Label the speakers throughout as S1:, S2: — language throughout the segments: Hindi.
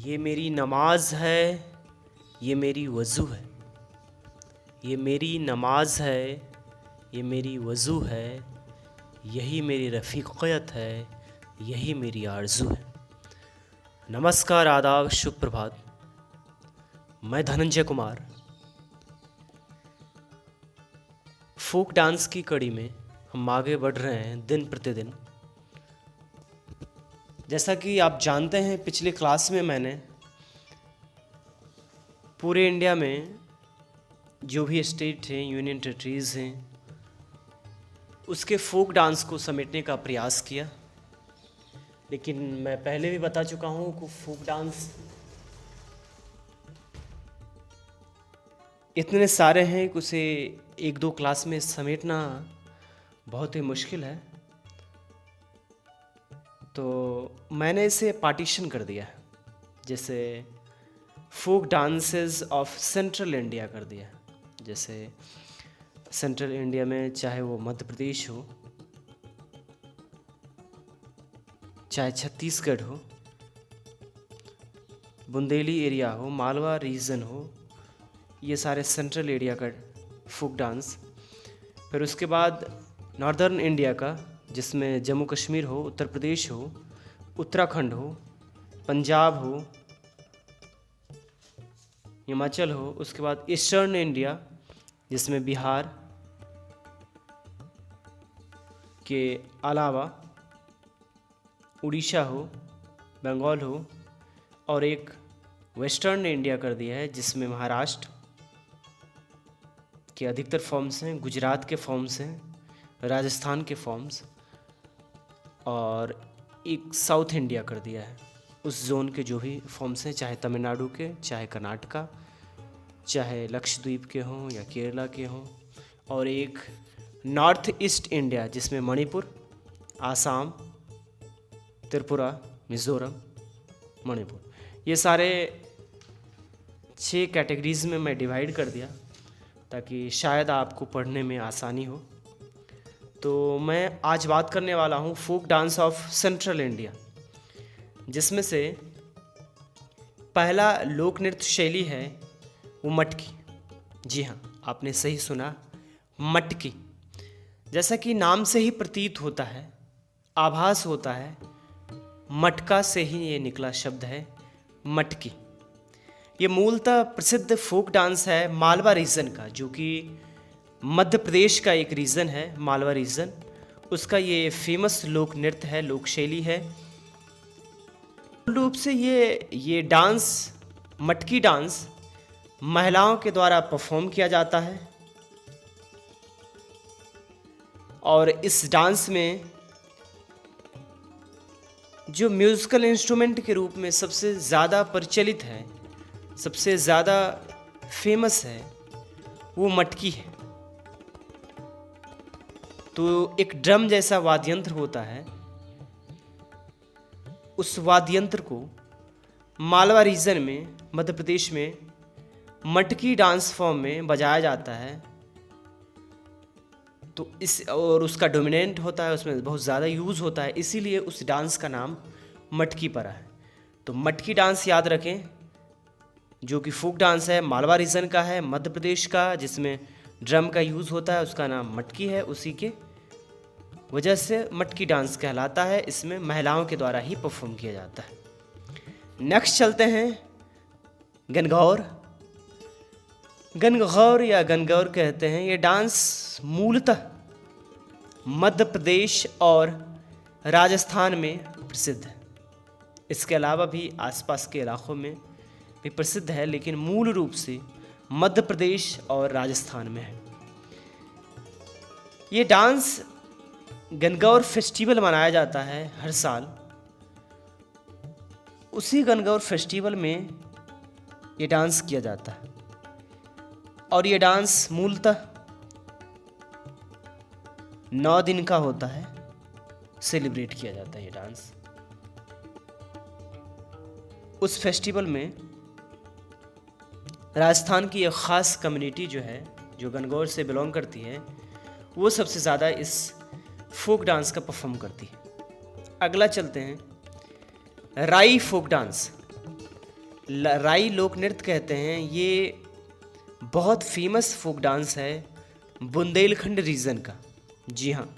S1: ये मेरी नमाज है, ये मेरी वज़ू है। ये मेरी नमाज है, ये मेरी वज़ू है। यही मेरी रफ़ीक़ियत है, यही मेरी आरज़ू है। नमस्कार, आदाब, शुभ प्रभात। मैं धनंजय कुमार। फोक डांस की कड़ी में हम आगे बढ़ रहे हैं दिन प्रतिदिन। जैसा कि आप जानते हैं, पिछले क्लास में मैंने पूरे इंडिया में जो भी स्टेट हैं, यूनियन टेरिटरीज़ हैं, उसके फोक डांस को समेटने का प्रयास किया। लेकिन मैं पहले भी बता चुका हूँ कि फोक डांस इतने सारे हैं कि उसे एक दो क्लास में समेटना बहुत ही मुश्किल है। तो मैंने इसे पार्टीशन कर दिया, जैसे folk dances of central India कर दिया। जैसे सेंट्रल इंडिया में चाहे वो मध्य प्रदेश हो, चाहे छत्तीसगढ़ हो, बुंदेली एरिया हो, मालवा रीजन हो, ये सारे सेंट्रल एरिया का फोक डांस। फिर उसके बाद नॉर्दर्न इंडिया का, जिसमें जम्मू कश्मीर हो, उत्तर प्रदेश हो, उत्तराखंड हो, पंजाब हो, हिमाचल हो। उसके बाद ईस्टर्न इंडिया, जिसमें बिहार के अलावा उड़ीसा हो, बंगाल हो, और एक वेस्टर्न इंडिया कर दिया है, जिसमें महाराष्ट्र के अधिकतर फॉर्म्स हैं, गुजरात के फॉर्म्स हैं, राजस्थान के फॉर्म्स, और एक साउथ इंडिया कर दिया है। उस जोन के जो भी फॉर्म्स हैं, चाहे तमिलनाडु के, चाहे कर्नाटका, चाहे लक्षद्वीप के हों या केरला के हों, और एक नॉर्थ ईस्ट इंडिया, जिसमें मणिपुर, आसाम, त्रिपुरा, मिज़ोरम, मणिपुर, ये सारे 6 कैटेगरीज़ में मैं डिवाइड कर दिया ताकि शायद आपको पढ़ने में आसानी हो। तो मैं आज बात करने वाला हूँ folk dance of central India, जिसमें से पहला लोक नृत्य शैली है वो मटकी। जी हाँ, आपने सही सुना, मटकी। जैसा कि नाम से ही प्रतीत होता है, आभास होता है, मटका से ही ये निकला शब्द है मटकी। ये मूलतः प्रसिद्ध फोक डांस है मालवा रीजन का, जो कि मध्य प्रदेश का एक रीजन है, मालवा रीजन। उसका ये फेमस लोक नृत्य है, लोक शैली है। मूल रूप से ये डांस, मटकी डांस, महिलाओं के द्वारा परफॉर्म किया जाता है। और इस डांस में जो म्यूजिकल इंस्ट्रूमेंट के रूप में सबसे ज़्यादा प्रचलित है, सबसे ज़्यादा फेमस है, वो मटकी है। तो एक ड्रम जैसा वाद्यंत्र होता है, उस वाद्यंत्र को मालवा रीजन में, मध्य प्रदेश में, मटकी डांस फॉर्म में बजाया जाता है। तो और उसका डोमिनेंट होता है, उसमें बहुत ज़्यादा यूज़ होता है, इसीलिए उस डांस का नाम मटकी पड़ा है। तो मटकी डांस याद रखें, जो कि फोक डांस है, मालवा रीजन का है, मध्य प्रदेश का, जिसमें ड्रम का यूज़ होता है, उसका नाम मटकी है। उसी के वजह से मटकी डांस कहलाता है। इसमें महिलाओं के द्वारा ही परफॉर्म किया जाता है। नेक्स्ट चलते हैं गणगौर। गणगौर या गणगौर कहते हैं। ये डांस मूलतः मध्य प्रदेश और राजस्थान में प्रसिद्ध है। इसके अलावा भी आसपास के इलाकों में भी प्रसिद्ध है, लेकिन मूल रूप से मध्य प्रदेश और राजस्थान में है। ये डांस गणगौर फेस्टिवल मनाया जाता है हर साल। उसी गणगौर फेस्टिवल में ये डांस किया जाता है। और ये डांस मूलतः 9 दिन का होता है, सेलिब्रेट किया जाता है ये डांस। उस फेस्टिवल में राजस्थान की एक ख़ास कम्युनिटी जो है, जो गणगौर से बिलोंग करती है, वो सबसे ज़्यादा इस फोक डांस का परफॉर्म करती है। अगला चलते हैं राई फोक डांस। राई लोक नृत्य कहते हैं, ये बहुत फेमस फोक डांस है बुंदेलखंड रीजन का। जी हाँ,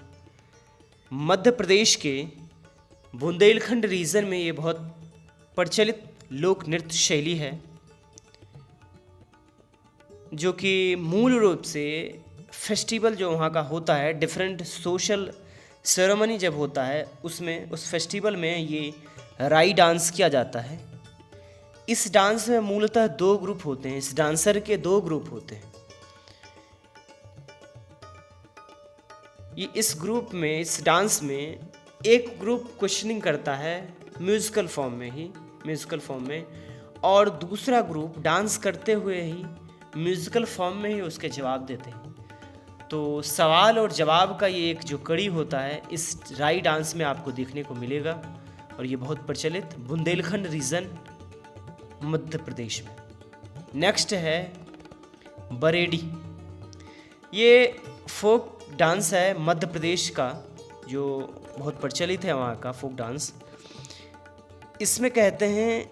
S1: मध्य प्रदेश के बुंदेलखंड रीजन में ये बहुत प्रचलित लोक नृत्य शैली है, जो कि मूल रूप से फेस्टिवल जो वहाँ का होता है, डिफरेंट सोशल सेरेमनी जब होता है उसमें, उस फेस्टिवल में ये राई डांस किया जाता है। इस डांस में मूलतः 2 ग्रुप होते हैं, इस डांसर के 2 ग्रुप होते हैं। ये इस ग्रुप में, इस डांस में एक ग्रुप क्वेश्चनिंग करता है म्यूजिकल फॉर्म में, और दूसरा ग्रुप डांस करते हुए ही म्यूजिकल फॉर्म में ही उसके जवाब देते हैं। तो सवाल और जवाब का ये एक जो कड़ी होता है इस राई डांस में आपको देखने को मिलेगा, और ये बहुत प्रचलित बुंदेलखंड रीजन मध्य प्रदेश में। नेक्स्ट है बरेडी। ये फोक डांस है मध्य प्रदेश का, जो बहुत प्रचलित है वहाँ का फोक डांस। इसमें कहते हैं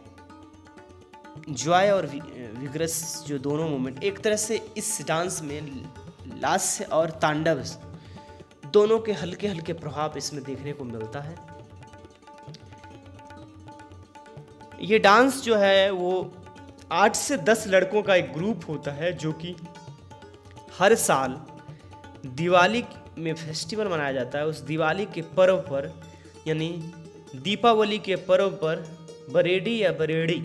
S1: जॉय और विग्रस जो दोनों मोमेंट, एक तरह से इस डांस में लास्य और तांडव दोनों के हल्के हल्के प्रभाव इसमें देखने को मिलता है। ये डांस जो है वो 8 से 10 लड़कों का एक ग्रुप होता है, जो कि हर साल दिवाली में फेस्टिवल मनाया जाता है। उस दिवाली के पर्व पर, यानी दीपावली के पर्व पर, बरेडी या बरेड़ी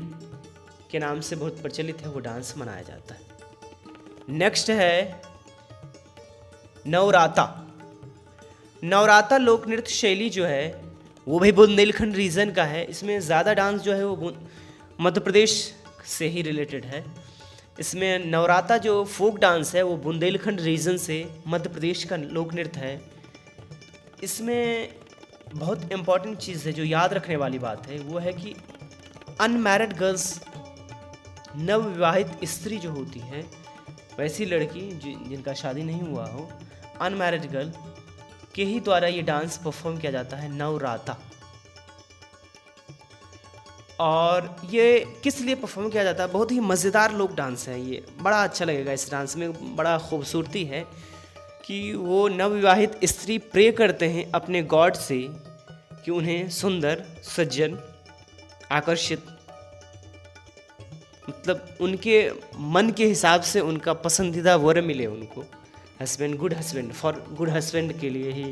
S1: के नाम से बहुत प्रचलित है वो डांस मनाया जाता है। नेक्स्ट है नवराता। नवराता लोक नृत्य शैली जो है वो भी बुंदेलखंड रीजन का है। इसमें ज़्यादा डांस जो है वो मध्य प्रदेश से ही रिलेटेड है। इसमें नवराता जो फोक डांस है वो बुंदेलखंड रीजन से मध्य प्रदेश का लोक नृत्य है। इसमें बहुत इम्पॉर्टेंट चीज़ है जो याद रखने वाली बात है, वो है कि अनमैरिड गर्ल्स, नवविवाहित स्त्री जो होती है, वैसी लड़की जिनका शादी नहीं हुआ हो, अनमैरिड गर्ल के ही द्वारा ये डांस परफॉर्म किया जाता है, नवराता। और ये किस लिए परफॉर्म किया जाता है? बहुत ही मज़ेदार लोक डांस है ये, बड़ा अच्छा लगेगा। इस डांस में बड़ा खूबसूरती है कि वो नवविवाहित स्त्री प्रे करते हैं अपने गॉड से कि उन्हें सुंदर, सज्जन, आकर्षित, मतलब उनके मन के हिसाब से उनका पसंदीदा वर मिले उनको, husband, good husband, for good husband के लिए ही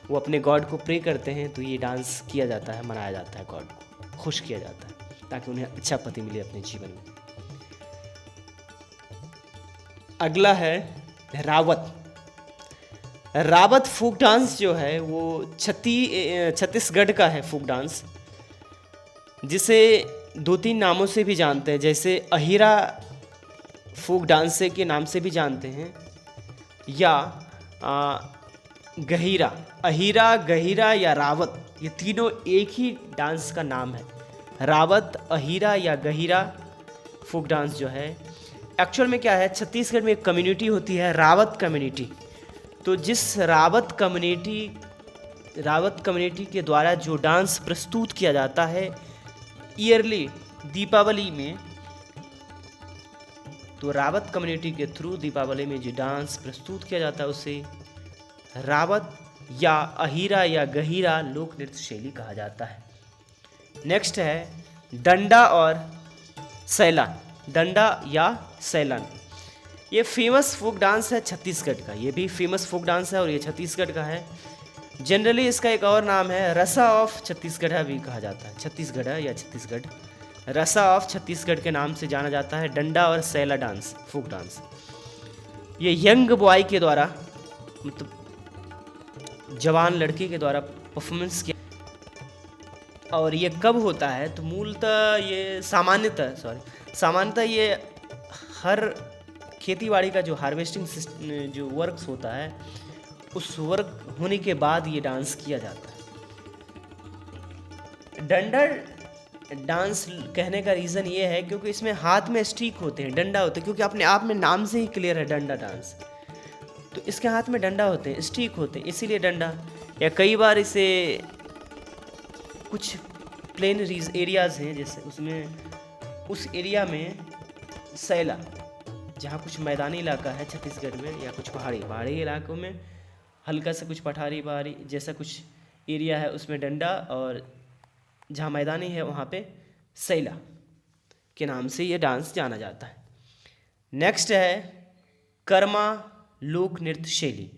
S1: वो अपने गॉड को प्रे करते हैं। तो ये डांस किया जाता है, मनाया जाता है, गॉड को खुश किया जाता है ताकि उन्हें अच्छा पति मिले अपने जीवन में। अगला है रावत। रावत फोक डांस जो है वो छत्तीसगढ़ का है फोक डांस, जिसे 2-3 नामों से भी जानते हैं, जैसे अहिरा फोक डांस के नाम से भी जानते हैं, या गहिरा, अहिरा, गहिरा या रावत, ये तीनों एक ही डांस का नाम है। रावत, अहिरा या गहिरा फोक डांस जो है, एक्चुअल में क्या है, छत्तीसगढ़ में एक कम्युनिटी होती है रावत कम्युनिटी। तो जिस रावत कम्युनिटी के द्वारा जो डांस प्रस्तुत किया जाता है ईयरली दीपावली में, तो रावत कम्युनिटी के थ्रू दीपावली में जो डांस प्रस्तुत किया जाता है उसे रावत या अहिरा या गहिरा लोक नृत्य शैली कहा जाता है। नेक्स्ट है डंडा और सैलान। डंडा या सैलान ये फेमस फोक डांस है छत्तीसगढ़ का। ये भी फेमस फोक डांस है और ये छत्तीसगढ़ का है। जनरली इसका एक और नाम है रसा ऑफ छत्तीसगढ़ भी कहा जाता है। छत्तीसगढ़ या छत्तीसगढ़, रसा ऑफ छत्तीसगढ़ के नाम से जाना जाता है डंडा और सैला डांस, फोक डांस। ये यंग बॉय के द्वारा, मतलब जवान लड़के के द्वारा परफॉर्मेंस किया। और ये कब होता है? तो मूलतः ये सामान्यतः ये हर खेतीबाड़ी का जो हार्वेस्टिंग सिस्टम जो वर्क्स होता है, उस वर्क होने के बाद ये डांस किया जाता है। डंडा डांस कहने का रीज़न ये है क्योंकि इसमें हाथ में स्टिक होते हैं, डंडा होते हैं, क्योंकि अपने आप में नाम से ही क्लियर है डंडा डांस। तो इसके हाथ में डंडा होते हैं, स्टिक होते हैं, इसीलिए डंडा। या कई बार इसे कुछ प्लेन एरियाज़ हैं जैसे उसमें उस एरिया में सैला, जहाँ कुछ मैदानी इलाका है छत्तीसगढ़ में या कुछ पहाड़ी इलाकों में हल्का सा कुछ पहाड़ी जैसा कुछ एरिया है, उसमें डंडा, और जहाँ मैदानी है वहाँ पे सैला के नाम से ये डांस जाना जाता है। नेक्स्ट है कर्मा लोक नृत्य शैली।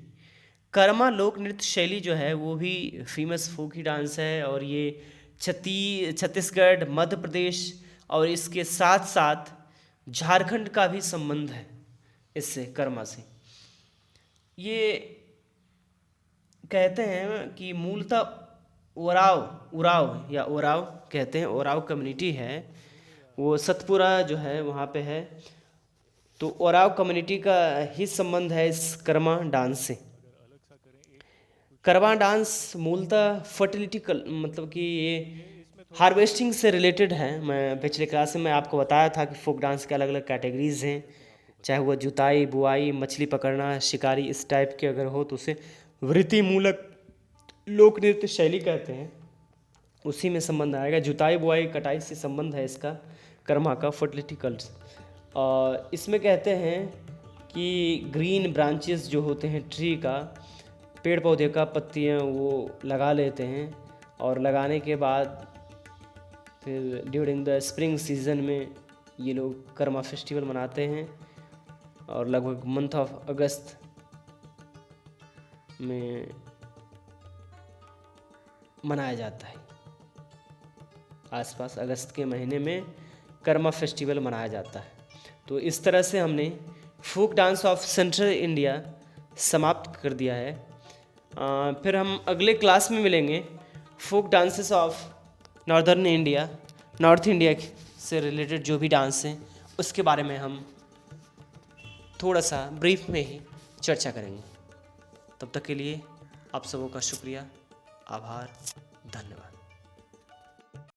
S1: कर्मा लोक नृत्य शैली जो है वो भी फेमस फोक ही डांस है, और ये छत्तीसगढ़, मध्य प्रदेश और इसके साथ साथ झारखंड का भी संबंध है इससे, कर्मा से। ये कहते हैं कि मूलतः ओराव कहते हैं, ओराव कम्युनिटी है वो, सतपुरा जो है वहाँ पे है, तो ओराव कम्युनिटी का ही संबंध है इस कर्मा डांस से। कर्मा डांस मूलतः फर्टिलिटी मतलब कि ये हार्वेस्टिंग से रिलेटेड है। मैं पिछले क्लास में आपको बताया था कि फोक डांस के अलग अलग कैटेगरीज हैं, चाहे वो जुताई, बुआई, मछली पकड़ना, शिकारी, इस टाइप के अगर हो तो उसे वृत्ति मूलक लोक नृत्य शैली कहते हैं, उसी में संबंध आएगा। जुताई, बुआई, कटाई से संबंध है इसका, कर्मा का, फर्टिलिटी कल्ट। और इसमें कहते हैं कि ग्रीन ब्रांचेस जो होते हैं ट्री का, पेड़ पौधे का, पत्तियाँ वो लगा लेते हैं, और लगाने के बाद फिर ड्यूरिंग द स्प्रिंग सीजन में ये लोग कर्मा फेस्टिवल मनाते हैं, और लगभग मंथ ऑफ अगस्त में मनाया जाता है। आसपास अगस्त के महीने में कर्मा फेस्टिवल मनाया जाता है। तो इस तरह से हमने folk dance of central India समाप्त कर दिया है। फिर हम अगले क्लास में मिलेंगे folk dances of north India से रिलेटेड जो भी डांस हैं उसके बारे में हम थोड़ा सा ब्रीफ में ही चर्चा करेंगे। तब तक के लिए आप सबों का शुक्रिया, आभार, धन्यवाद।